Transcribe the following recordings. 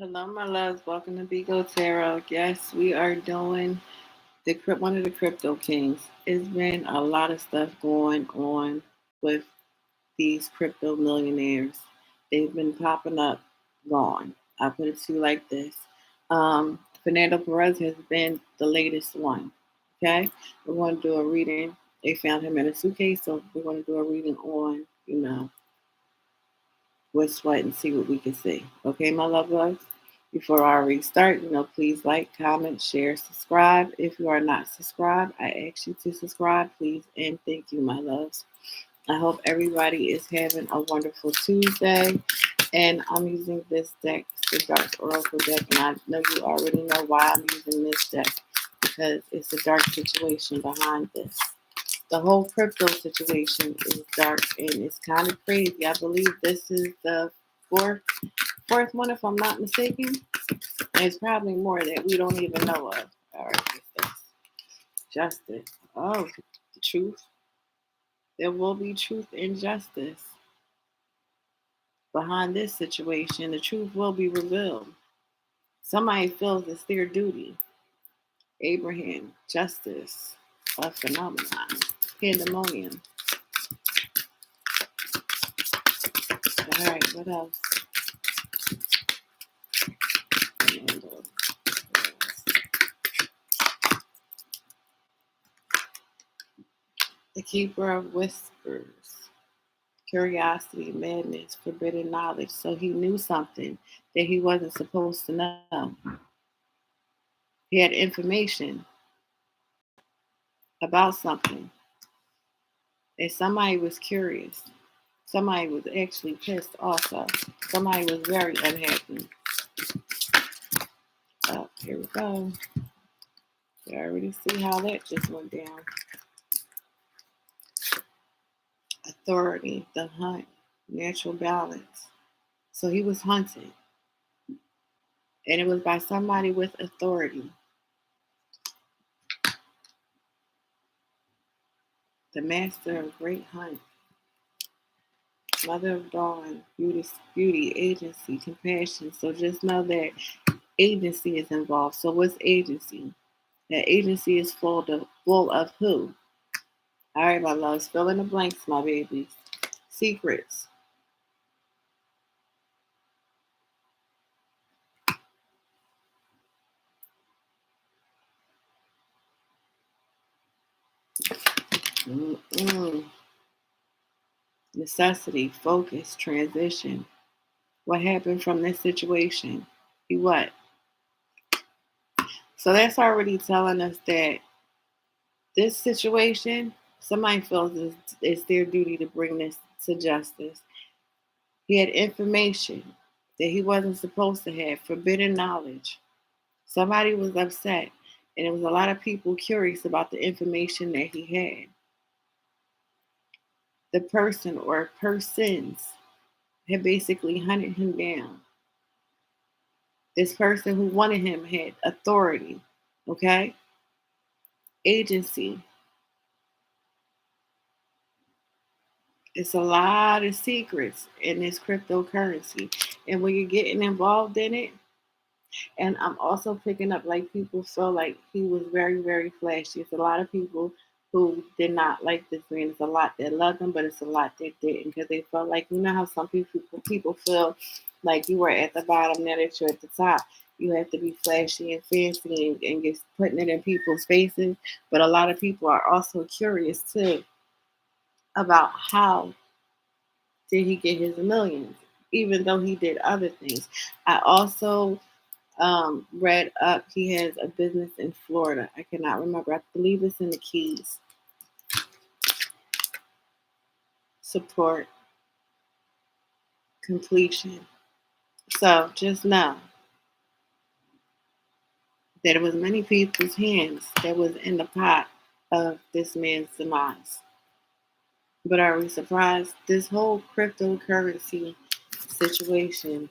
Hello, my loves. Welcome to Bigo Tarot. Yes, we are doing one of the crypto kings. It's been a lot of stuff going on with these crypto millionaires. They've been popping up, gone. I put it to you like this. Fernando Perez has been the latest one. Okay, we're going to do a reading. They found him in a suitcase, so we're going to do a reading on, with sweat and see what we can see. Okay, my love bugs? Before I restart, please like, comment, share, subscribe. If you are not subscribed, I ask you to subscribe, please, and thank you, my loves. I hope everybody is having a wonderful Tuesday. And I'm using this deck, the Dark Oracle deck, and I know you already know why I'm using this deck, because it's a dark situation behind this. The whole crypto situation is dark and it's kind of crazy. I believe this is the fourth one, if I'm not mistaken. And it's probably more that we don't even know of. All right, what's this? Justice. Oh, the truth. There will be truth and justice behind this situation. The truth will be revealed. Somebody feels it's their duty. Abraham, justice, a phenomenon, pandemonium. All right, what else? The keeper of whispers, curiosity, madness, forbidden knowledge. So he knew something that he wasn't supposed to know. He had information about something, and somebody was curious. Somebody was actually pissed also. Somebody was very unhappy. Oh, here we go. You already see how that just went down. Authority, the hunt, natural balance. So he was hunted. And it was by somebody with authority. The master of great hunt. Mother of dawn, beauty, agency, compassion. So just know that agency is involved. So what's agency? That agency is full of who? All right, my loves, fill in the blanks, my babies. Secrets. Mm-mm. Necessity, focus, transition. What happened from this situation? He what? So that's already telling us that this situation, somebody feels it's their duty to bring this to justice. He had information that he wasn't supposed to have, forbidden knowledge. Somebody was upset, and there was a lot of people curious about the information that he had. The person or persons had basically hunted him down. This person who wanted him had authority, okay? Agency. It's a lot of secrets in this cryptocurrency. And when you're getting involved in it, and I'm also picking up like people feel like he was very, very flashy. It's a lot of people who did not like this man. It's a lot that loved him, but it's a lot that didn't, because they felt like, you know how some people feel like you were at the bottom, now that you're at the top. You have to be flashy and fancy and just putting it in people's faces. But a lot of people are also curious too about how did he get his millions, even though he did other things. I also read up he has a business in Florida. I cannot remember. I believe it's in the Keys. Support, completion. So just know that it was many people's hands that was in the pot of this man's demise. But are we surprised? This whole cryptocurrency situation,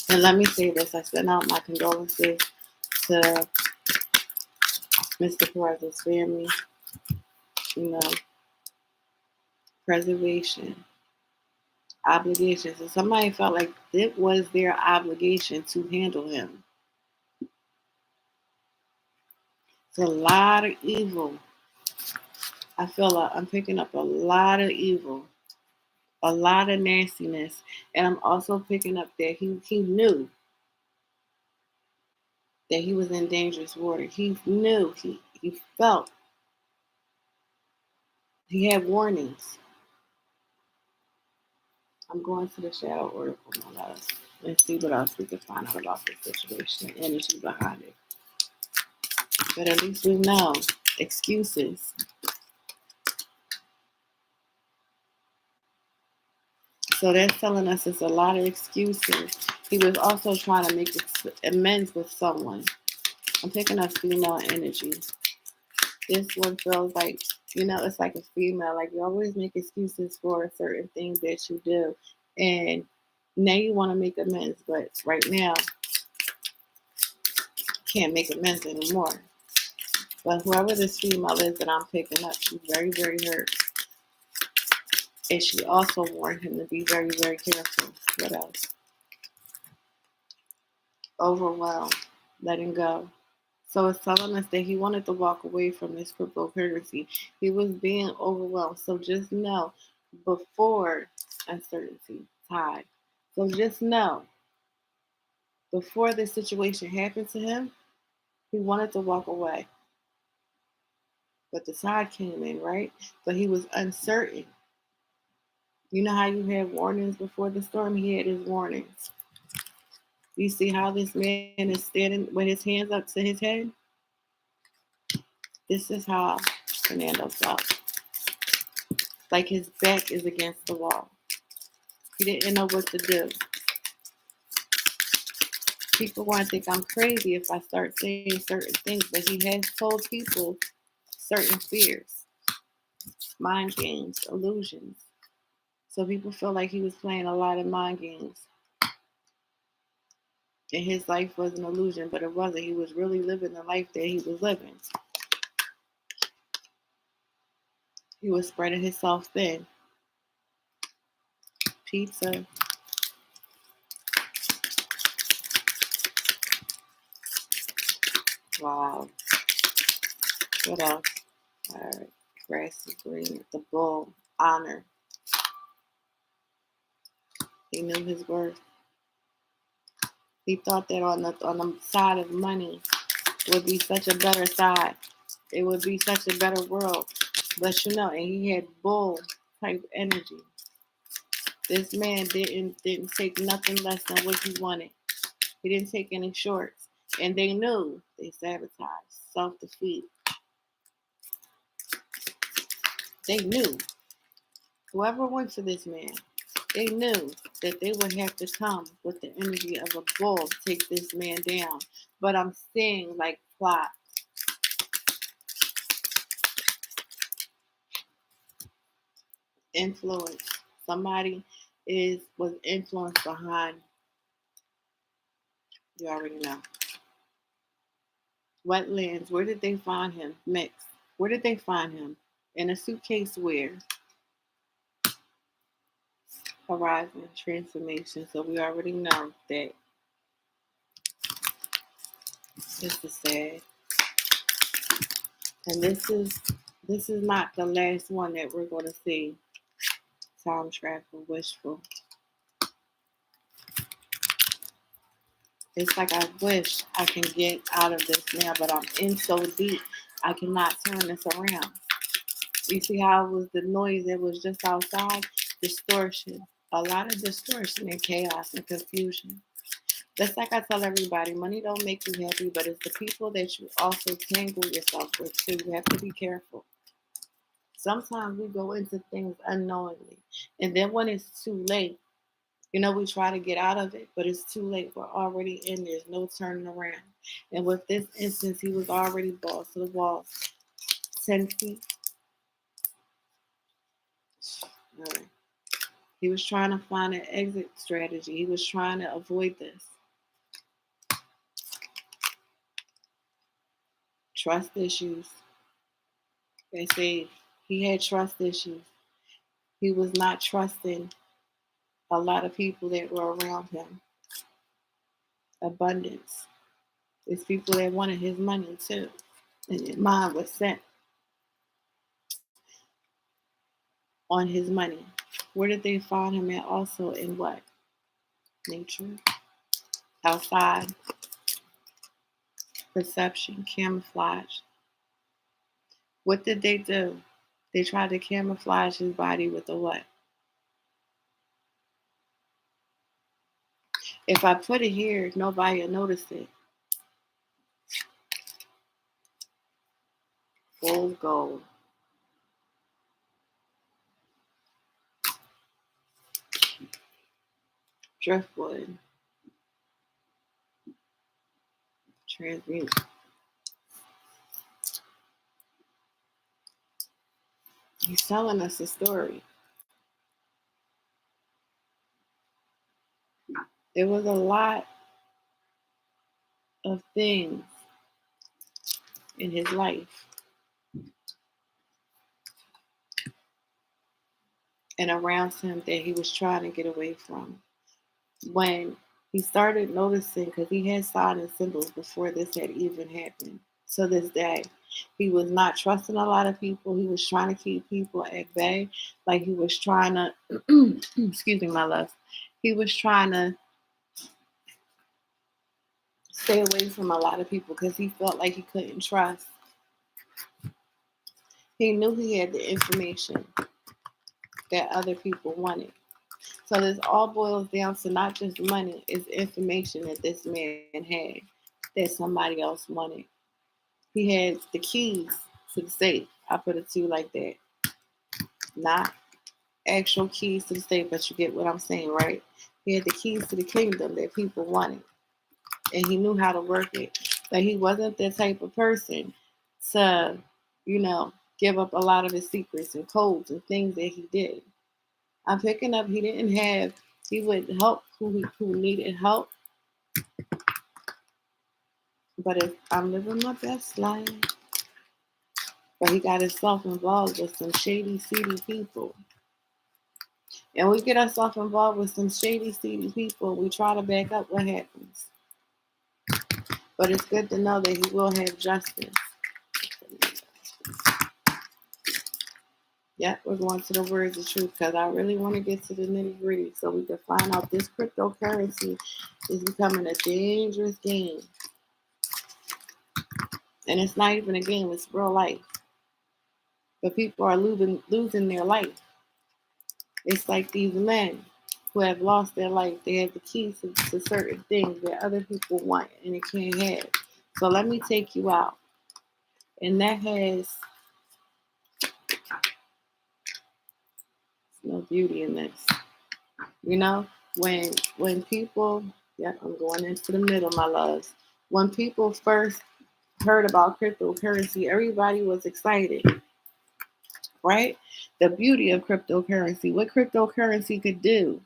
and let me say this, I send out my condolences to Mr. Perez's family, you know, preservation. obligations. And somebody felt like it was their obligation to handle him. It's a lot of evil. I feel like I'm picking up a lot of evil, a lot of nastiness. And I'm also picking up that he knew that he was in dangerous water. He knew, he felt, he had warnings. I'm going to the shadow oracle, my love. Let's see what else we can find out about this situation, the energy behind it. But at least we know. Excuses. So that's telling us it's a lot of excuses. He was also trying to make amends with someone. I'm picking up female energy. This one feels like, it's like a female. Like you always make excuses for certain things that you do. And now you want to make amends. But right now, can't make amends anymore. But whoever this female is that I'm picking up, she's very, very hurt. And she also warned him to be very, very careful. What else? Overwhelmed. Letting go. So it's telling us that he wanted to walk away from this cryptocurrency. He was being overwhelmed. So just know, before uncertainty, tide. So just know, before this situation happened to him, he wanted to walk away. But the tide came in, right? But he was uncertain. You know how you had warnings before the storm? He had his warnings. You see how this man is standing with his hands up to his head? This is how Fernando felt. Like his back is against the wall. He didn't know what to do. People want to think I'm crazy if I start saying certain things, but he has told people certain fears, mind games, illusions. So people feel like he was playing a lot of mind games. And his life was an illusion, but it wasn't. He was really living the life that he was living. He was spreading himself thin. Pizza. Wow. What else? All right. Grass is green. The bull. Honor. He knew his worth. He thought that on the side of money would be such a better side. It would be such a better world. But and he had bull type energy. This man didn't take nothing less than what he wanted. He didn't take any shorts. And they knew they sabotaged. Self-defeat. They knew. Whoever went for this man, they knew that they would have to come with the energy of a bull to take this man down. But I'm seeing like plot. Influence. Somebody was influenced behind. You already know. Wetlands. Where did they find him? Mixed. Where did they find him? In a suitcase where? Horizon. Transformation. So we already know that this is sad. And this is not the last one that we're going to see. Time travel. Wishful. It's like I wish I can get out of this now, but I'm in so deep, I cannot turn this around. You see how it was the noise that was just outside? Distortion. A lot of distortion and chaos and confusion. Just like I tell everybody, money don't make you happy, but it's the people that you also tangle yourself with too. You have to be careful. Sometimes we go into things unknowingly, and then when it's too late, we try to get out of it, but it's too late. We're already in. There's no turning around. And with this instance, he was already balls to the wall. 10 feet. All right. He was trying to find an exit strategy. He was trying to avoid this. Trust issues. They say he had trust issues. He was not trusting a lot of people that were around him. Abundance. It's people that wanted his money too. And their mind was set on his money. Where did they find him at? Also in what? Nature. Outside. Perception. Camouflage. What did they do? They tried to camouflage his body with a what? If I put it here, nobody will notice it. Full gold. Driftwood. Transmute. He's telling us a story. There was a lot of things in his life and around him that he was trying to get away from. When he started noticing, because he had signs and symbols before this had even happened, to this day, he was not trusting a lot of people. He was trying to keep people at bay. Like he was trying to, excuse me, my love. He was trying to stay away from a lot of people because he felt like he couldn't trust. He knew he had the information that other people wanted. So this all boils down to not just money, it's information that this man had that somebody else wanted. He had the keys to the safe. I put it to you like that. Not actual keys to the safe, but you get what I'm saying, right? He had the keys to the kingdom that people wanted. And he knew how to work it. But he wasn't the type of person to, give up a lot of his secrets and codes and things that he did. I'm picking up he would help who needed help. But if I'm living my best life, but he got himself involved with some shady, seedy people. And we get ourselves involved with some shady, seedy people, we try to back up, what happens? But it's good to know that he will have justice. Yeah, we're going to the words of truth because I really want to get to the nitty gritty so we can find out this cryptocurrency is becoming a dangerous game. And it's not even a game, it's real life. But people are losing their life. It's like these men who have lost their life. They have the keys to certain things that other people want and it can't have. So let me take you out. And that has no beauty in this. When people, I'm going into the middle, my loves. When people first heard about cryptocurrency, everybody was excited, right? The beauty of cryptocurrency, what cryptocurrency could do.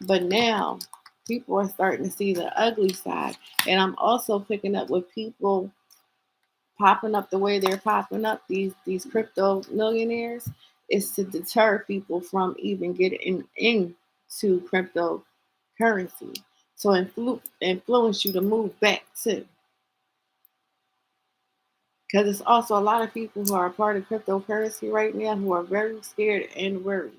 But now people are starting to see the ugly side. And I'm also picking up with people popping up the way they're popping up, these crypto millionaires, is to deter people from even getting into cryptocurrency. So influence you to move back too. Because it's also a lot of people who are a part of cryptocurrency right now who are very scared and worried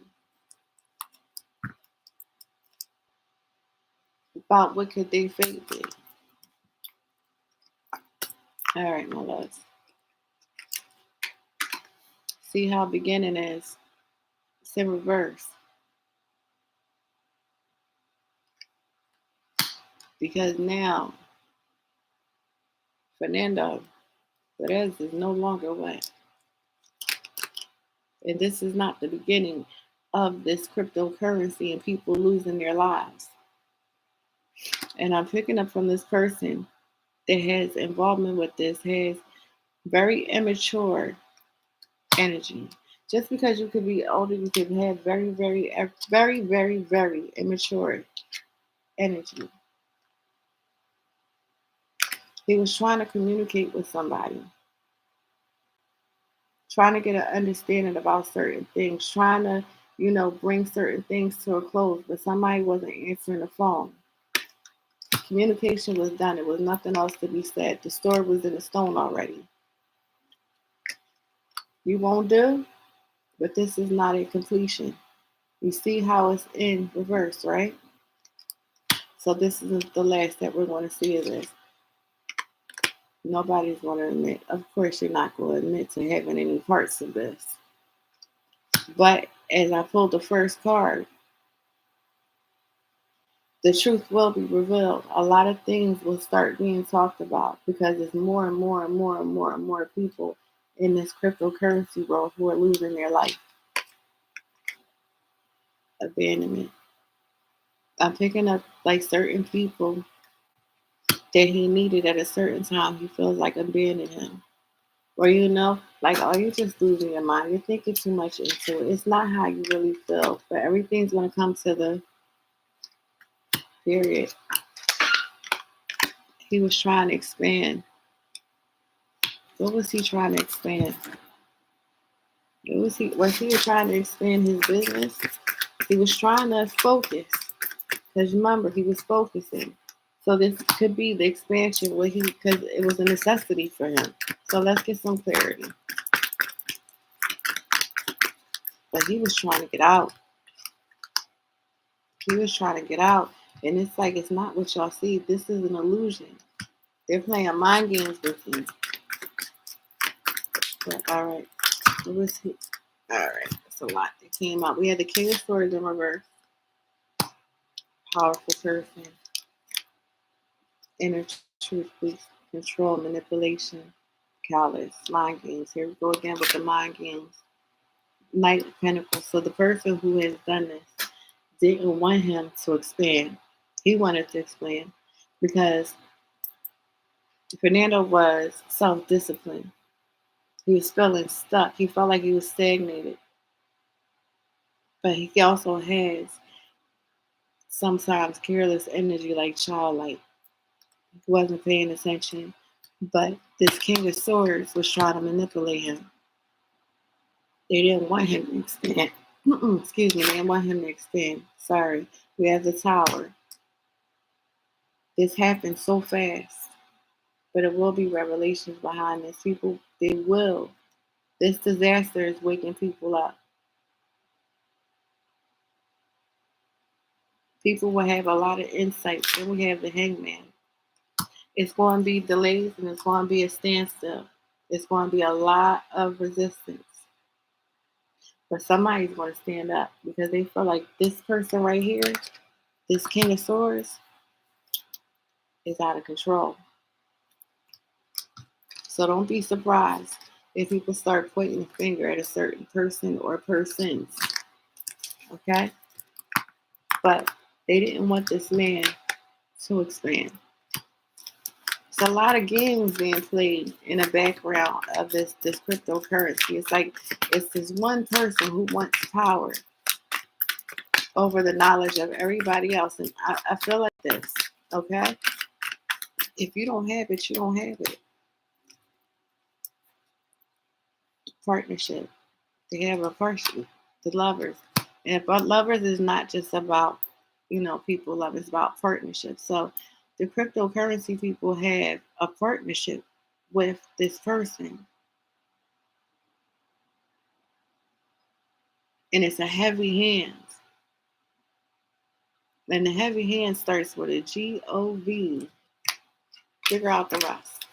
about what could they fate be. All right, my loves. See how beginning is. It's in reverse. Because now Fernando Perez is no longer what? And this is not the beginning of this cryptocurrency and people losing their lives. And I'm picking up from this person that has involvement with this, has very immature energy. Just because you could be older, you could have very, very, very, very, very immature energy. He was trying to communicate with somebody, trying to get an understanding about certain things, trying to bring certain things to a close, but somebody wasn't answering the phone. Communication was done. There was nothing else to be said. The story was in the stone already. You won't do, but this is not a completion. You see how it's in reverse, right? So this is the last that we're going to see of this. Nobody's going to admit. Of course, you're not going to admit to having any parts of this. But as I pulled the first card, the truth will be revealed. A lot of things will start being talked about because there's more and more and more and more and more people in this cryptocurrency world who are losing their life. Abandonment. I'm picking up like certain people that he needed at a certain time. He feels like abandoned him. Or like, oh, you're just losing your mind. You're thinking too much into it. It's not how you really feel. But everything's going to come to the period. He was trying to expand. What was he trying to expand? Was he trying to expand his business? He was trying to focus. Because remember, he was focusing. So this could be the expansion because it was a necessity for him. So let's get some clarity. But he was trying to get out. He was trying to get out. And it's like, it's not what y'all see. This is an illusion. They're playing mind games with you. But all right. What was he? All right. That's a lot that came out. We had the King of Swords in reverse. Powerful person. Inner truth, please. Control, manipulation. Callous. Mind games. Here we go again with the mind games. Knight of Pentacles. So the person who has done this didn't want him to expand. He wanted to expand because Fernando was self-disciplined. He was feeling stuck. He felt like he was stagnated. But he also has sometimes careless energy, like childlike. He wasn't paying attention. But this King of Swords was trying to manipulate him. They didn't want him to expand. Excuse me, they didn't want him to expand. Sorry. We have the Tower. This happened so fast. But it will be revelations behind this. People, they will. This disaster is waking people up. People will have a lot of insight. Then we have the Hangman. It's going to be delays and it's going to be a standstill. It's going to be a lot of resistance. But somebody's going to stand up because they feel like this person right here, this King of Swords, is out of control. So don't be surprised if people start pointing the finger at a certain person or persons. Okay? But they didn't want this man to expand. It's a lot of games being played in the background of this cryptocurrency. It's like it's this one person who wants power over the knowledge of everybody else. And I feel like this, okay? If you don't have it, you don't have it. Partnership. They have a partnership. The lovers. And lovers is not just about, people love. It's about partnership. So the cryptocurrency people have a partnership with this person. And it's a heavy hand. And the heavy hand starts with a G-O-V. Figure out the rest.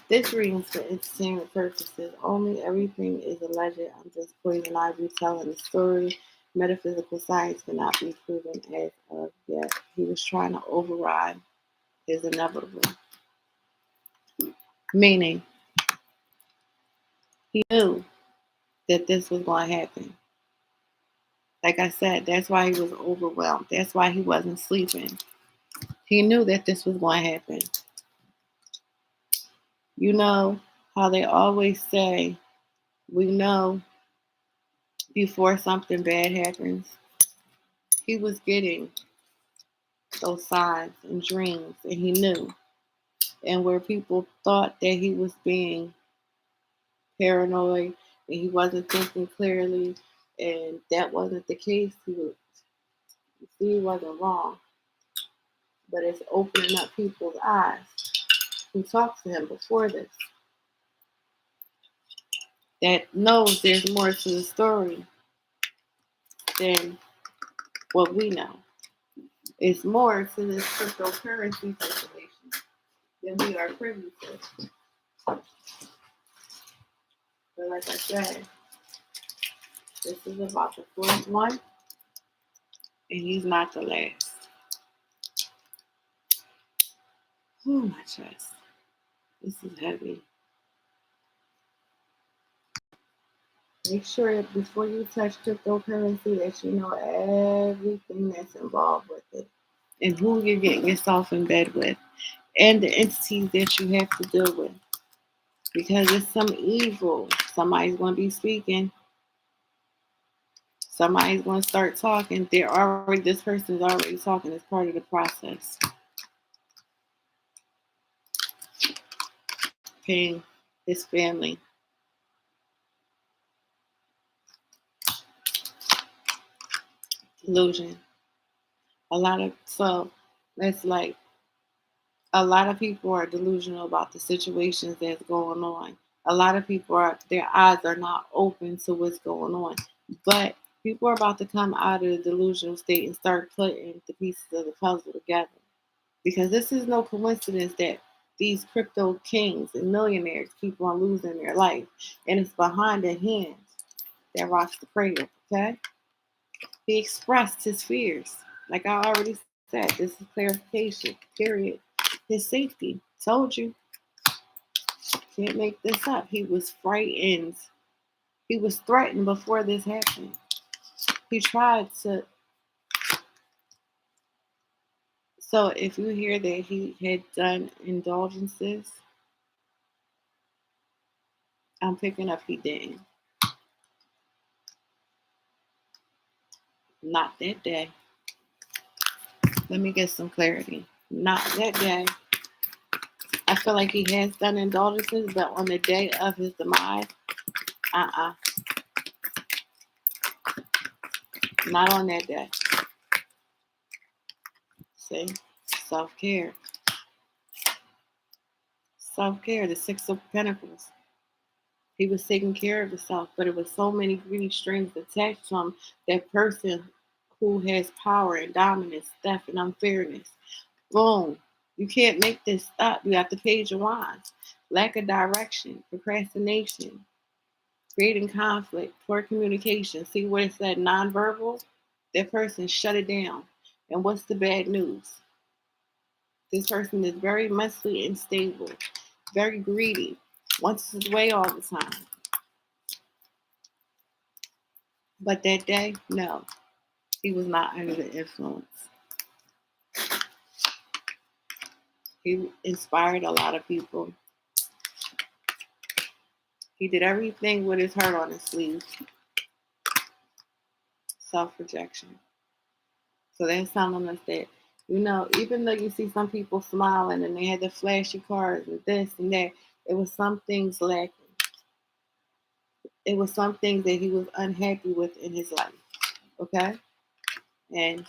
This reading for entertainment purposes only. Everything is alleged. I'm just poison ivy telling the story. Metaphysical science cannot be proven as of yet. He was trying to override his inevitable. Meaning, he knew that this was going to happen. Like I said, that's why he was overwhelmed. That's why he wasn't sleeping. He knew that this was going to happen. You know how they always say, we know before something bad happens. He was getting those signs and dreams, and he knew. And where people thought that he was being paranoid, and he wasn't thinking clearly, and that wasn't the case. He wasn't wrong, but it's opening up people's eyes who talked to him before this, that knows there's more to the story than what we know. It's more to this cryptocurrency situation than we are privy to. But like I said, this is about the fourth one, and he's not the last. Oh, my chest. This is heavy. Make sure that before you touch cryptocurrency that you know everything that's involved with it and who you're getting yourself in bed with and the entities that you have to deal with. Because it's some evil. Somebody's going to be speaking. Somebody's going to start talking. This person is already talking as part of the process. Paying his family. Delusion. It's like a lot of people are delusional about the situations that's going on. A lot of people their eyes are not open to what's going on. But people are about to come out of the delusional state and start putting the pieces of the puzzle together. Because this is no coincidence that these crypto kings and millionaires keep on losing their life. And it's behind the hands that rocks the cradle, okay? He expressed his fears. Like I already said, this is clarification, period. His safety. Told you. Can't make this up. He was frightened. He was threatened before this happened. He tried to. So if you hear that he had done indulgences, I'm picking up he didn't. Not that day. Let me get some clarity. Not that day. I feel like he has done indulgences, but on the day of his demise, not on that day. See? Self-care. Self-care, the Six of Pentacles. He was taking care of himself, but it was so many greedy strings attached to him. That person who has power and dominance, theft and unfairness. Boom. You can't make this stop. You got the Page of Wands. Lack of direction, procrastination, creating conflict, poor communication. See what it said, nonverbal? That person shut it down. And what's the bad news? This person is very mentally unstable, very greedy, wants his way all the time. But that day, no, he was not under the influence. He inspired a lot of people. He did everything with his heart on his sleeve. Self-rejection. So that's telling us that, even though you see some people smiling and they had the flashy cars and this and that, it was some things lacking. It was some things that he was unhappy with in his life. Okay? And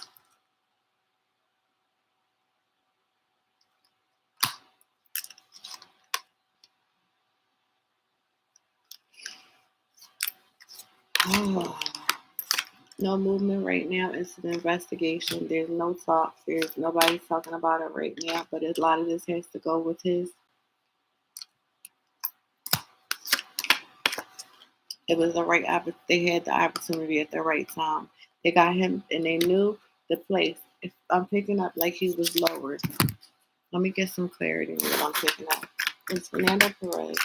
no movement right now. It's an investigation. There's no talk. There's nobody's talking about it right now. But a lot of this has to go with his. It was the right they had the opportunity at the right time. They got him and they knew the place. If I'm picking up like he was lowered. Let me get some clarity on what I'm picking up. It's Fernando Perez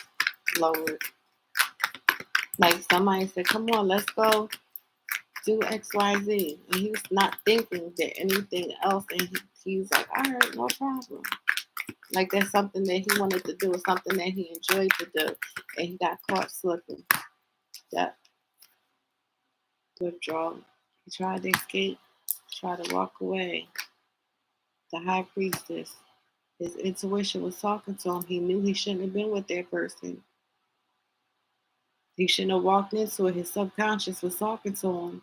lowered. Like somebody said, come on, let's go do XYZ. And he was not thinking that anything else. And he's like, all right, no problem. Like that's something that he wanted to do, or something that he enjoyed to do. And he got caught slipping. Yep. Withdrawal. He tried to escape, tried to walk away. The high priestess. His intuition was talking to him. He knew he shouldn't have been with that person. He shouldn't have walked into it. His subconscious was talking to him.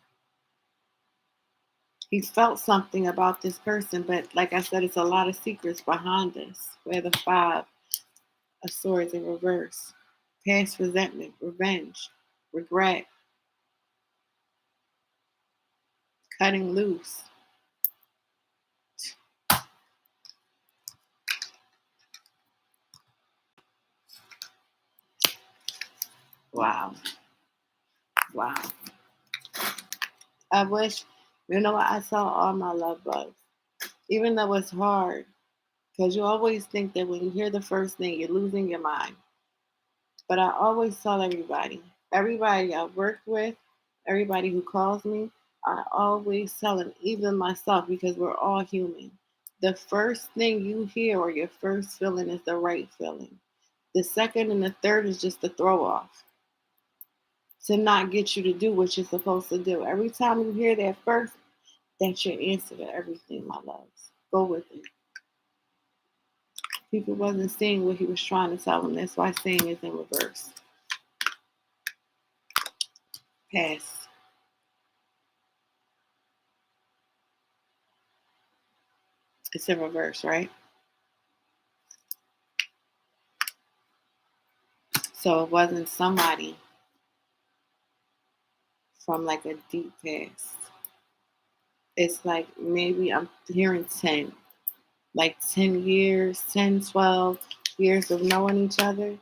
He felt something about this person, but like I said, it's a lot of secrets behind this. Where the Five of Swords in reverse. Past resentment, revenge, regret, cutting loose. Wow. Wow. I wish, what I tell all my love bugs, even though it's hard, because you always think that when you hear the first thing, you're losing your mind. But I always tell everybody I work with, everybody who calls me, I always tell them, even myself, because we're all human. The first thing you hear or your first feeling is the right feeling. The second and the third is just a throw off to not get you to do what you're supposed to do. Every time you hear that first, that's your answer to everything, my loves. Go with it. People wasn't seeing what he was trying to tell them. That's why saying is in reverse. Pass. It's in reverse, right? So it wasn't somebody from like a deep past. It's like maybe I'm hearing 10, like 10 years, 10, 12 years of knowing each other.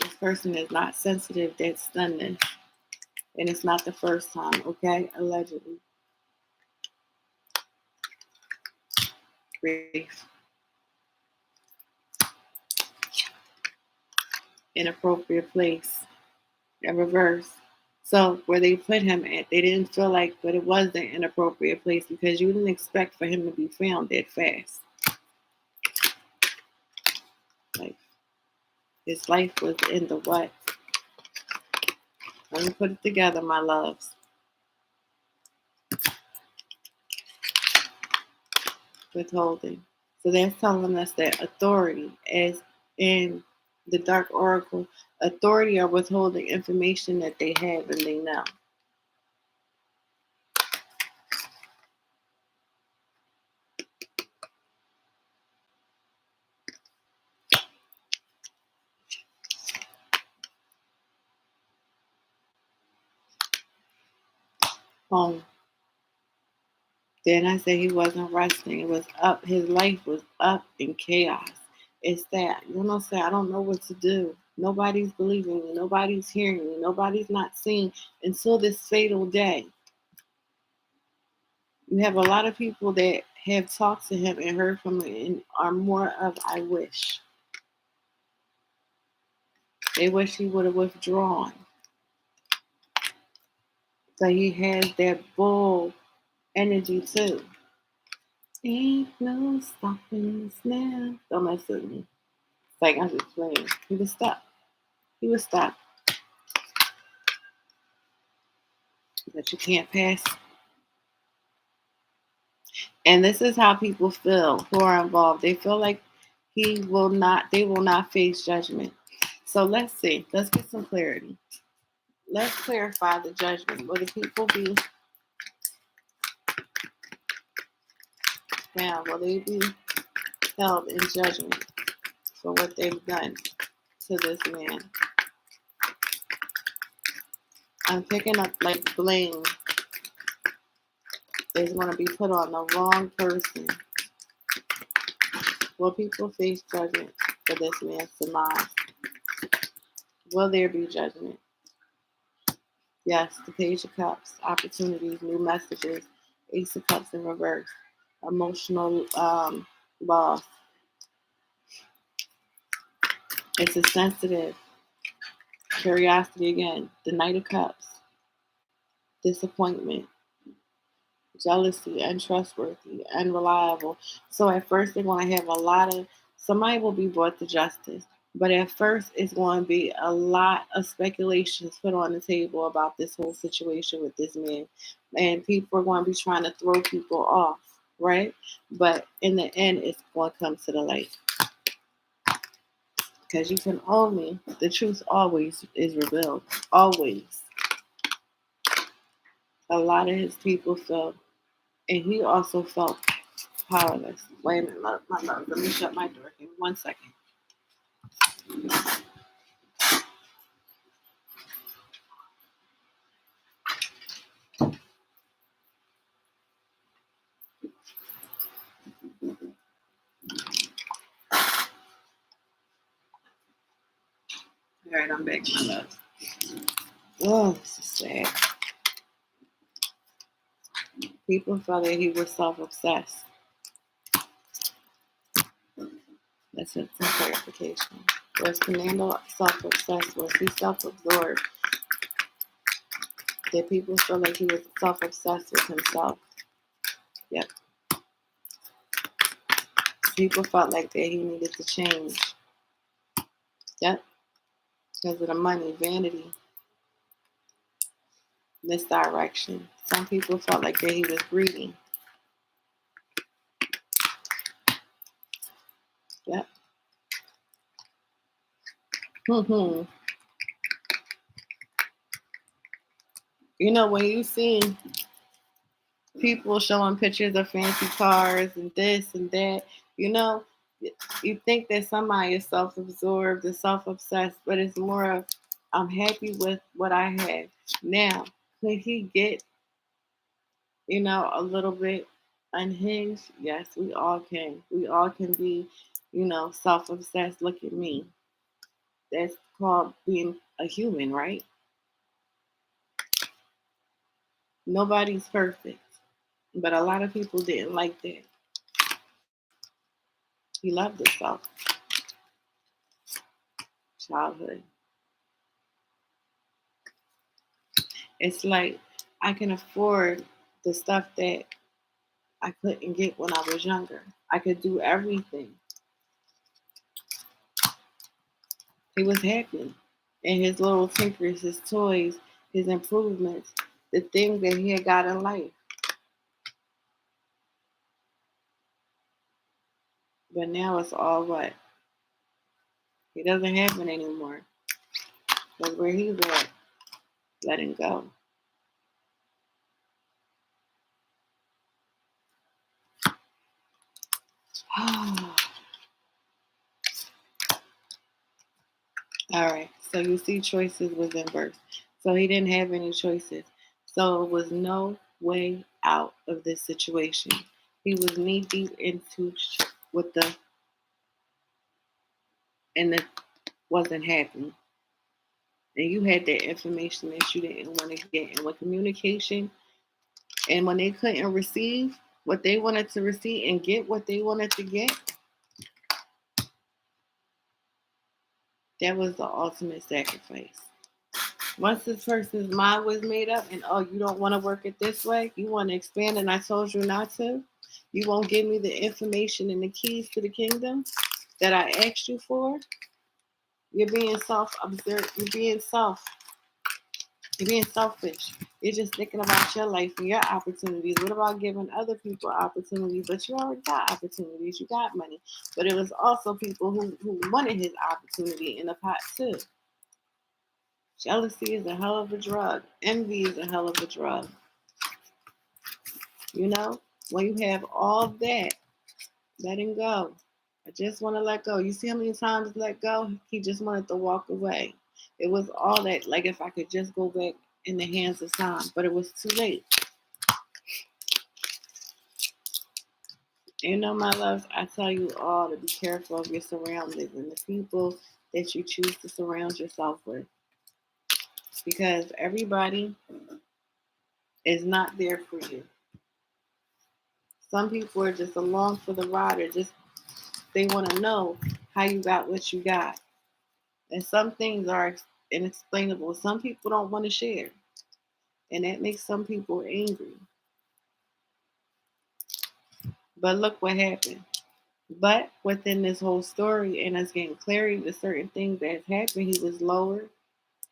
This person is not sensitive, that's done this. And it's not the first time, okay? Allegedly. Grief. Inappropriate place. In reverse. So where they put him at, they didn't feel like, but it was an inappropriate place because you didn't expect for him to be found that fast. Like his life was in the what? Let me put it together, my loves. Withholding. So that's telling us that authority, as in the Dark Oracle, authority are withholding information that they have and they know. Home. Then I said he wasn't resting. It was up. His life was up in chaos. It's that, say, I don't know what to do. Nobody's believing me. Nobody's hearing me. Nobody's not seeing until this fatal day. You have a lot of people that have talked to him and heard from him and are more of I wish. They wish he would have withdrawn. But he has that bull energy too. Ain't no stopping us now. Don't mess with me. It's like I'm just playing. He was stuck. He was stuck. But you can't pass. And this is how people feel who are involved. They feel like they will not face judgment. So let's see. Let's get some clarity. Let's clarify the judgment. Will the people be found? Will they be held in judgment for what they've done to this man? I'm picking up like blame is going to be put on the wrong person. Will people face judgment for this man's demise? Will there be judgment? Yes, the Page of Cups, opportunities, new messages, Ace of Cups in reverse, emotional loss. It's a sensitive curiosity again. The Knight of Cups, disappointment, jealousy, untrustworthy, unreliable. So at first they're going to have somebody will be brought to justice. But at first it's going to be a lot of speculations put on the table about this whole situation with this man. And people are going to be trying to throw people off, right? But in the end, it's going to come to the light. Because you can only, the truth always is revealed. Always. A lot of his people felt, and he also felt powerless. Wait a minute, my love. Let me shut my door. Give me 1 second. All right, I'm back, my love. Oh, this is sad. People felt that he was self-obsessed. That's some clarification. Was Fernando self-obsessed? Was he self-absorbed? Did people feel like he was self-obsessed with himself? Yep. People felt like that he needed to change. Yep. Because of the money, vanity, misdirection. Some people felt like that he was greedy. Yep. You know, when you see people showing pictures of fancy cars and this and that, you know, you think that somebody is self-absorbed and self-obsessed, but it's more of, I'm happy with what I have. Now, could he get, a little bit unhinged? Yes, we all can. We all can be, self-obsessed. Look at me. That's called being a human, right? Nobody's perfect. But a lot of people didn't like that. He loved himself. Childhood. It's like I can afford the stuff that I couldn't get when I was younger. I could do everything. He was happy. And his little tinkers, his toys, his improvements, the things that he had got in life. But now it's all what? He doesn't have it anymore. Because where he's at, letting go. All right. So you see choices was in birth. So he didn't have any choices. So it was no way out of this situation. He was knee deep into with the, and it wasn't happening. And you had that information that you didn't want to get. And with communication, and when they couldn't receive what they wanted to receive and get what they wanted to get, that was the ultimate sacrifice. Once this person's mind was made up and, oh, you don't want to work it this way, you want to expand and I told you not to, you won't give me the information and the keys to the kingdom that I asked you for, you're being self-observed, you're being selfish. You're just thinking about your life and your opportunities. What about giving other people opportunities? But you already got opportunities. You got money. But it was also people who wanted his opportunity in the pot too. Jealousy is a hell of a drug. Envy is a hell of a drug. When you have all of that, letting go. I just want to let go. You see how many times let go? He just wanted to walk away. It was all that, like if I could just go back in the hands of time, but it was too late. My loves, I tell you all to be careful of your surroundings and the people that you choose to surround yourself with. Because everybody is not there for you. Some people are just along for the ride, or just they want to know how you got what you got. And some things are inexplainable. Some people don't want to share. And that makes some people angry. But look what happened. But within this whole story and us getting clarity to certain things that happened, he was lowered.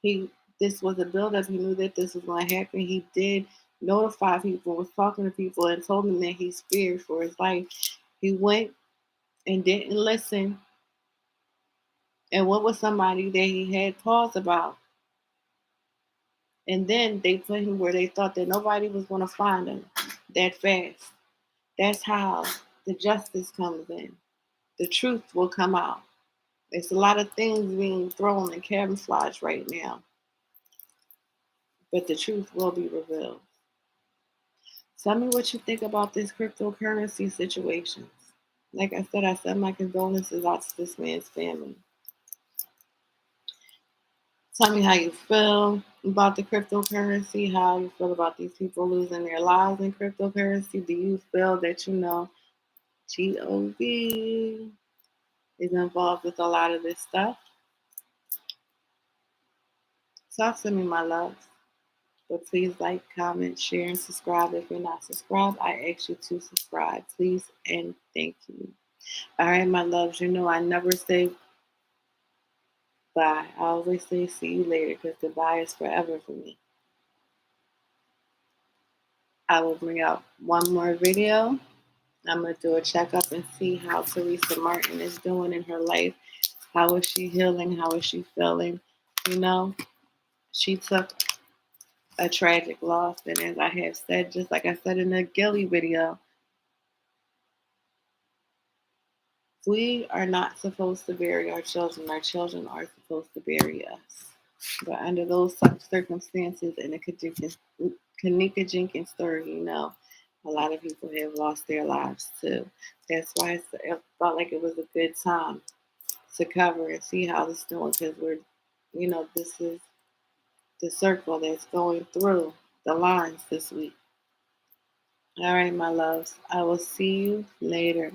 This was a buildup. He knew that this was going to happen. He did notify people, was talking to people, and told them that he's feared for his life. He went and didn't listen And what was somebody that he had thoughts about? And then they put him where they thought that nobody was going to find him that fast. That's how the justice comes in. The truth will come out. There's a lot of things being thrown in camouflage right now, but the truth will be revealed. Tell me what you think about this cryptocurrency situation. Like I said, I send my condolences out to this man's family. Tell me how you feel about the cryptocurrency, how you feel about these people losing their lives in cryptocurrency. Do you feel that, GOV is involved with a lot of this stuff? Talk to me, my love. But please like, comment, share, and subscribe. If you're not subscribed, I ask you to subscribe, please, and thank you. All right, my loves, I never say bye. I always say see you later because goodbye is forever for me. I will bring out one more video. I'm going to do a checkup and see how Teresa Martin is doing in her life. How is she healing? How is she feeling? She took a tragic loss. And as I have said, just like I said in the Gilly video, we are not supposed to bury our children. Our children are supposed to bury us. But under those circumstances, in the Kanika Jenkins story, a lot of people have lost their lives too. That's why it felt like it was a good time to cover and see how this is doing because this is the circle that's going through the lines this week. All right, my loves. I will see you later.